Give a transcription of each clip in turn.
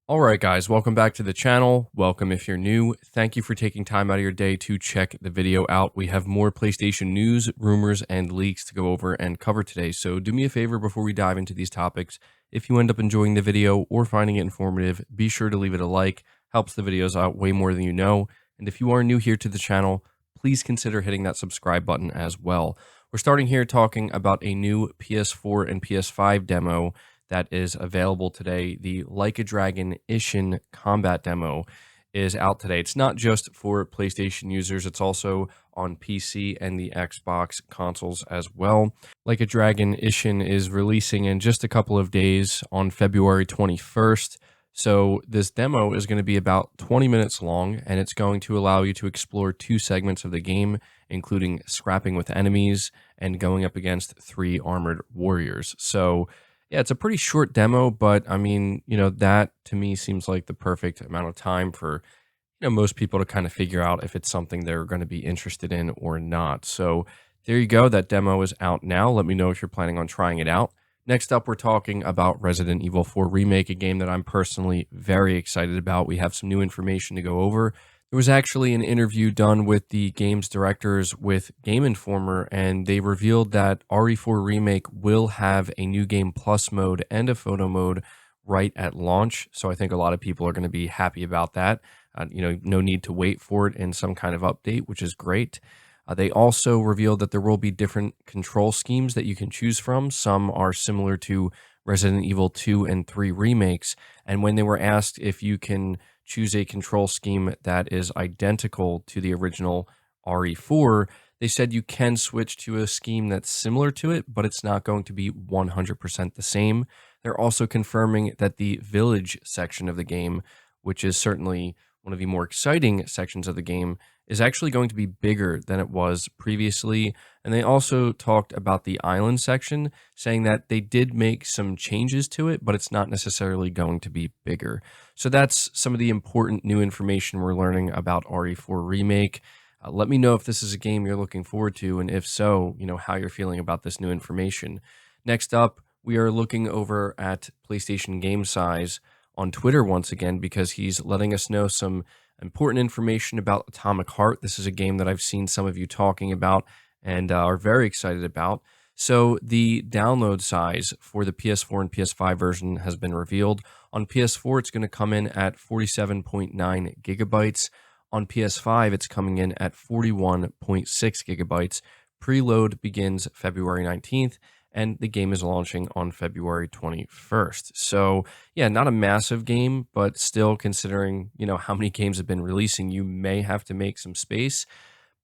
Alright guys, welcome back to the channel. Welcome if you're new. Thank you for taking time out of your day to check the video out. We have more PlayStation news, rumors, and leaks to go over and cover today. So do me a favor before we dive into these topics. If you end up enjoying the video or finding it informative, be sure to leave it a like. Helps the videos out way more than you know. And if you are new here to the channel, please consider hitting that subscribe button as well. We're starting here talking about a new PS4 and PS5 demo that is available today. The Like a Dragon Ishin combat demo is out today. It's not just for PlayStation users, it's also on PC and the Xbox consoles as well. Like a Dragon Ishin is releasing in just a couple of days on February 21st. So this demo is going to be about 20 minutes long, and it's going to allow you to explore two segments of the game, including scrapping with enemies and going up against 3 armored warriors. So yeah, it's a pretty short demo, but I mean, that to me seems like the perfect amount of time for, most people to kind of figure out if it's something they're going to be interested in or not. So there you go. That demo is out now. Let me know if you're planning on trying it out. Next up, we're talking about Resident Evil 4 Remake, a game that I'm personally very excited about. We have some new information to go over. There was actually an interview done with the game's directors with Game Informer, and they revealed that RE4 Remake will have a new game plus mode and a photo mode right at launch. So I think a lot of people are going to be happy about that. No need to wait for it in some kind of update, which is great. They also revealed that there will be different control schemes that you can choose from. Some are similar to Resident Evil 2 and 3 remakes. And when they were asked if you can choose a control scheme that is identical to the original RE4, they said you can switch to a scheme that's similar to it, but it's not going to be 100% the same. They're also confirming that the village section of the game, which is certainly one of the more exciting sections of the game, is actually going to be bigger than it was previously. And they also talked about the island section, saying that they did make some changes to it, but it's not necessarily going to be bigger. So that's some of the important new information we're learning about RE4 Remake. Let me know if this is a game you're looking forward to, and if so, how you're feeling about this new information. Next up, we are looking over at PlayStation Game Size on Twitter once again, because he's letting us know some important information about Atomic Heart. This is a game that I've seen some of you talking about and are very excited about. So the download size for the PS4 and PS5 version has been revealed. On PS4, it's going to come in at 47.9 gigabytes. On PS5, it's coming in at 41.6 gigabytes. Preload begins February 19th, and the game is launching on February 21st. So, yeah, not a massive game, but still, considering, how many games have been releasing, you may have to make some space.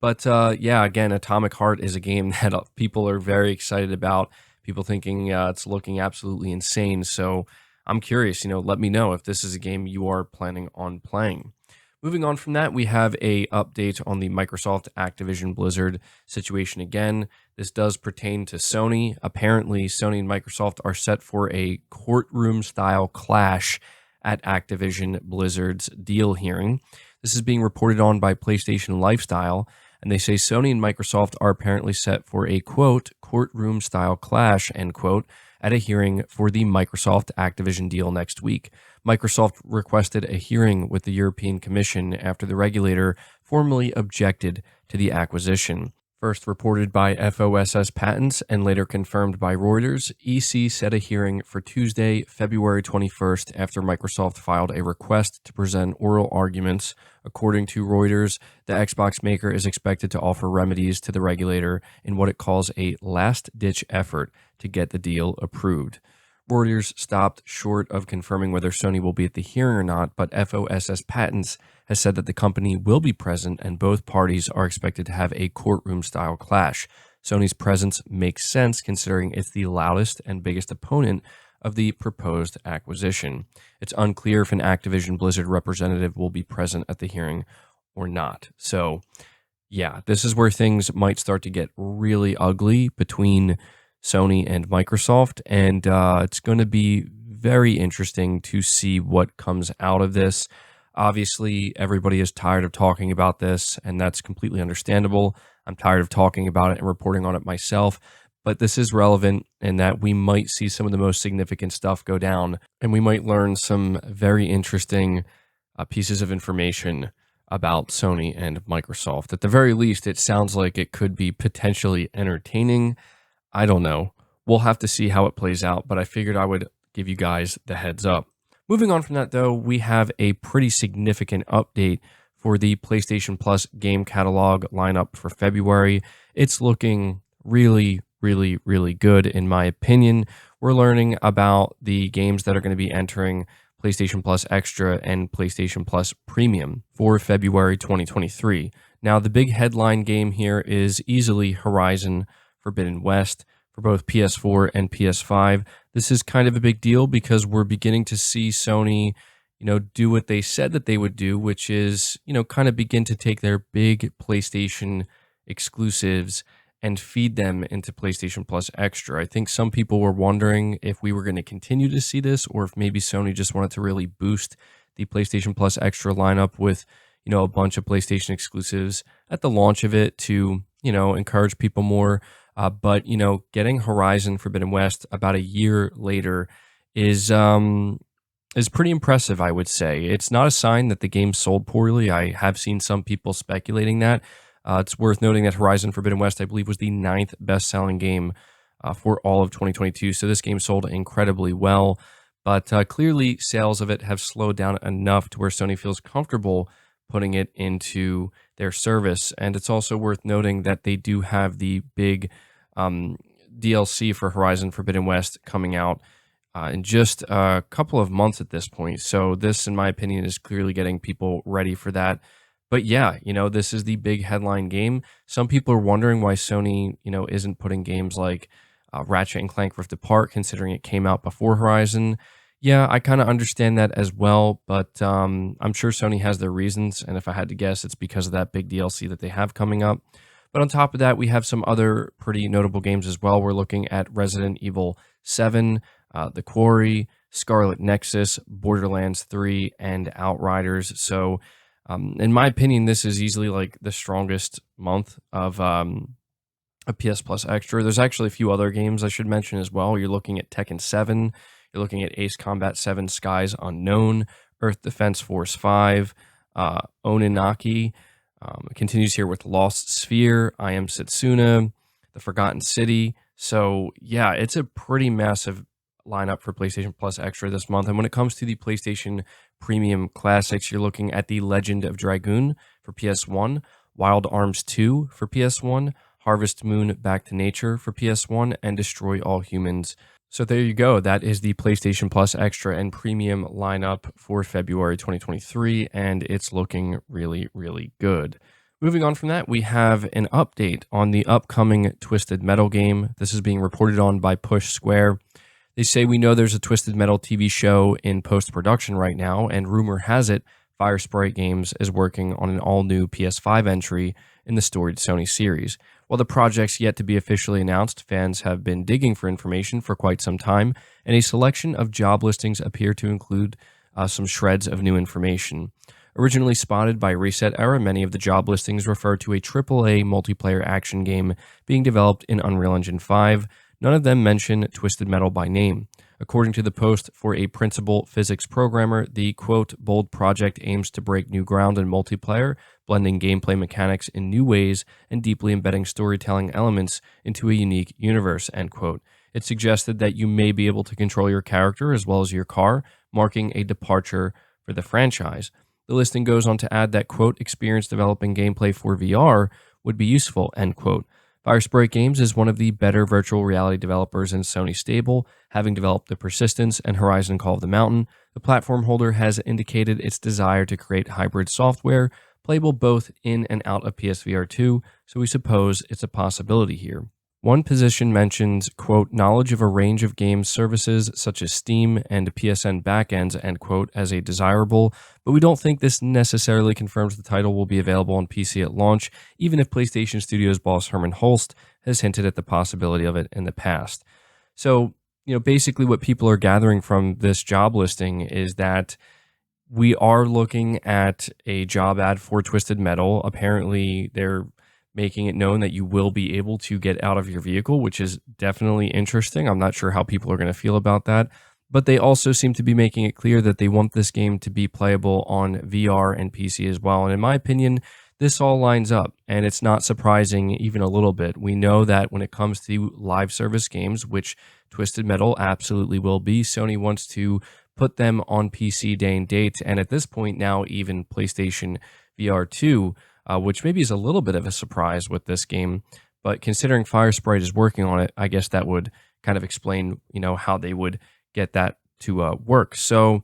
But, yeah, again, Atomic Heart is a game that people are very excited about. People thinking it's looking absolutely insane. So I'm curious, let me know if this is a game you are planning on playing. Moving on from that, we have a update on the Microsoft Activision Blizzard situation again. This does pertain to Sony. Apparently, Sony and Microsoft are set for a courtroom-style clash at Activision Blizzard's deal hearing. This is being reported on by PlayStation Lifestyle, and they say Sony and Microsoft are apparently set for a, quote, courtroom-style clash, end quote, at a hearing for the Microsoft Activision deal next week. Microsoft requested a hearing with the European Commission after the regulator formally objected to the acquisition. First reported by FOSS Patents and later confirmed by Reuters, EC set a hearing for Tuesday, February 21st, after Microsoft filed a request to present oral arguments. According to Reuters, the Xbox maker is expected to offer remedies to the regulator in what it calls a last-ditch effort to get the deal approved. Reuters stopped short of confirming whether Sony will be at the hearing or not, but FOSS Patents has said that the company will be present and both parties are expected to have a courtroom-style clash. Sony's presence makes sense considering it's the loudest and biggest opponent of the proposed acquisition. It's unclear if an Activision Blizzard representative will be present at the hearing or not. So, yeah, this is where things might start to get really ugly between Sony and Microsoft, and it's going to be very interesting to see what comes out of this. Obviously, everybody is tired of talking about this, and that's completely understandable. I'm tired of talking about it and reporting on it myself, but this is relevant in that we might see some of the most significant stuff go down, and we might learn some very interesting pieces of information about Sony and Microsoft. At the very least, it sounds like it could be potentially entertaining. I don't know. We'll have to see how it plays out, but I figured I would give you guys the heads up. Moving on from that, though, we have a pretty significant update for the PlayStation Plus game catalog lineup for February. It's looking really, really, really good, in my opinion. We're learning about the games that are going to be entering PlayStation Plus Extra and PlayStation Plus Premium for February 2023. Now, the big headline game here is easily Horizon Forbidden West for both PS4 and PS5. This is kind of a big deal because we're beginning to see Sony, do what they said that they would do, which is, kind of begin to take their big PlayStation exclusives and feed them into PlayStation Plus Extra. I think some people were wondering if we were going to continue to see this, or if maybe Sony just wanted to really boost the PlayStation Plus Extra lineup with, a bunch of PlayStation exclusives at the launch of it to, encourage people more. But getting Horizon Forbidden West about a year later is pretty impressive, I would say. It's not a sign that the game sold poorly. I have seen some people speculating that. It's worth noting that Horizon Forbidden West, I believe, was the 9th best-selling game for all of 2022. So this game sold incredibly well. But clearly, sales of it have slowed down enough to where Sony feels comfortable putting it into their service. And it's also worth noting that they do have the big DLC for Horizon Forbidden West coming out in just a couple of months at this point. So this, in my opinion, is clearly getting people ready for that. But yeah, this is the big headline game. Some people are wondering why Sony, isn't putting games like Ratchet and Clank Rift Apart, considering it came out before Horizon. Yeah, I kind of understand that as well, but I'm sure Sony has their reasons. And if I had to guess, it's because of that big DLC that they have coming up. But on top of that, we have some other pretty notable games as well. We're looking at Resident Evil 7, The Quarry, Scarlet Nexus, Borderlands 3, and Outriders. So, in my opinion, this is easily like the strongest month of a PS Plus Extra. There's actually a few other games I should mention as well. You're looking at Tekken 7, you're looking at Ace Combat 7 Skies Unknown, Earth Defense Force 5, Oninaki. It continues here with Lost Sphere, I Am Setsuna, The Forgotten City. So yeah, it's a pretty massive lineup for PlayStation Plus Extra this month. And when it comes to the PlayStation Premium Classics, you're looking at The Legend of Dragoon for PS1, Wild Arms 2 for PS1, Harvest Moon Back to Nature for PS1, and Destroy All Humans. So there you go. That is the PlayStation Plus Extra and Premium lineup for February 2023, and it's looking really, really good. Moving on from that, we have an update on the upcoming Twisted Metal game. This is being reported on by Push Square. They say, we know there's a Twisted Metal TV show in post-production right now, and rumor has it Fire Sprite Games is working on an all-new PS5 entry in the storied Sony series. While the project's yet to be officially announced, fans have been digging for information for quite some time, and a selection of job listings appear to include some shreds of new information. Originally spotted by Reset Era, many of the job listings refer to a AAA multiplayer action game being developed in Unreal Engine 5. None of them mention Twisted Metal by name. According to the post for a principal physics programmer, the, quote, bold project aims to break new ground in multiplayer, blending gameplay mechanics in new ways and deeply embedding storytelling elements into a unique universe, end quote. It suggested that you may be able to control your character as well as your car, marking a departure for the franchise. The listing goes on to add that, quote, experience developing gameplay for VR would be useful, end quote. Fire Sprite Games is one of the better virtual reality developers in Sony stable, having developed The Persistence and Horizon Call of the Mountain. The platform holder has indicated its desire to create hybrid software, playable both in and out of PSVR 2, so we suppose it's a possibility here. One position mentions, quote, knowledge of a range of game services such as Steam and PSN backends, end quote, as a desirable, but we don't think this necessarily confirms the title will be available on PC at launch, even if PlayStation Studios boss Herman Holst has hinted at the possibility of it in the past. So, basically what people are gathering from this job listing is that we are looking at a job ad for Twisted Metal. Apparently, they're making it known that you will be able to get out of your vehicle, which is definitely interesting. I'm not sure how people are going to feel about that. But they also seem to be making it clear that they want this game to be playable on VR and PC as well. And in my opinion, this all lines up, and it's not surprising even a little bit. We know that when it comes to live service games, which Twisted Metal absolutely will be, Sony wants to put them on PC day and date, and at this point now, even PlayStation VR 2, which maybe is a little bit of a surprise with this game. But considering Firesprite is working on it, I guess that would kind of explain, how they would get that to work. So,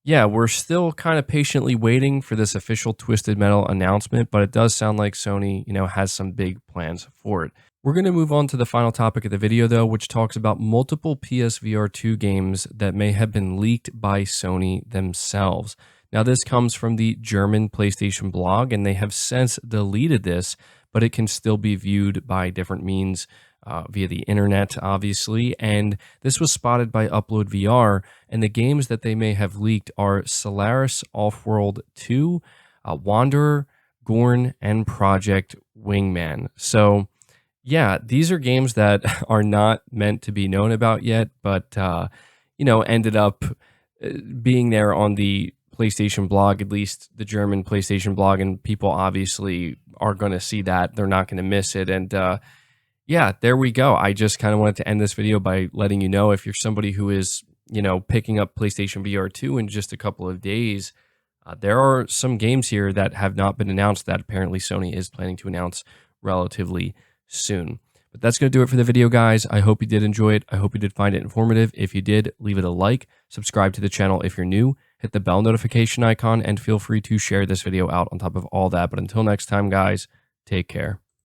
yeah, we're still kind of patiently waiting for this official Twisted Metal announcement, but it does sound like Sony, has some big plans for it. We're going to move on to the final topic of the video, though, which talks about multiple PSVR 2 games that may have been leaked by Sony themselves. Now, this comes from the German PlayStation blog, and they have since deleted this, but it can still be viewed by different means via the internet, obviously. And this was spotted by Upload VR, and the games that they may have leaked are Solaris Offworld 2, Wanderer, Gorn, and Project Wingman. So, yeah, these are games that are not meant to be known about yet, but, ended up being there on the PlayStation blog, at least the German PlayStation blog, and people obviously are going to see that. They're not going to miss it. And yeah, there we go. I just kind of wanted to end this video by letting you know, if you're somebody who is, picking up PlayStation VR 2 in just a couple of days, there are some games here that have not been announced that apparently Sony is planning to announce relatively soon. But that's going to do it for the video, guys. I hope you did enjoy it. I hope you did find it informative. If you did, leave it a like, subscribe to the channel if you're new, hit the bell notification icon, and feel free to share this video out on top of all that. But until next time, guys, take care.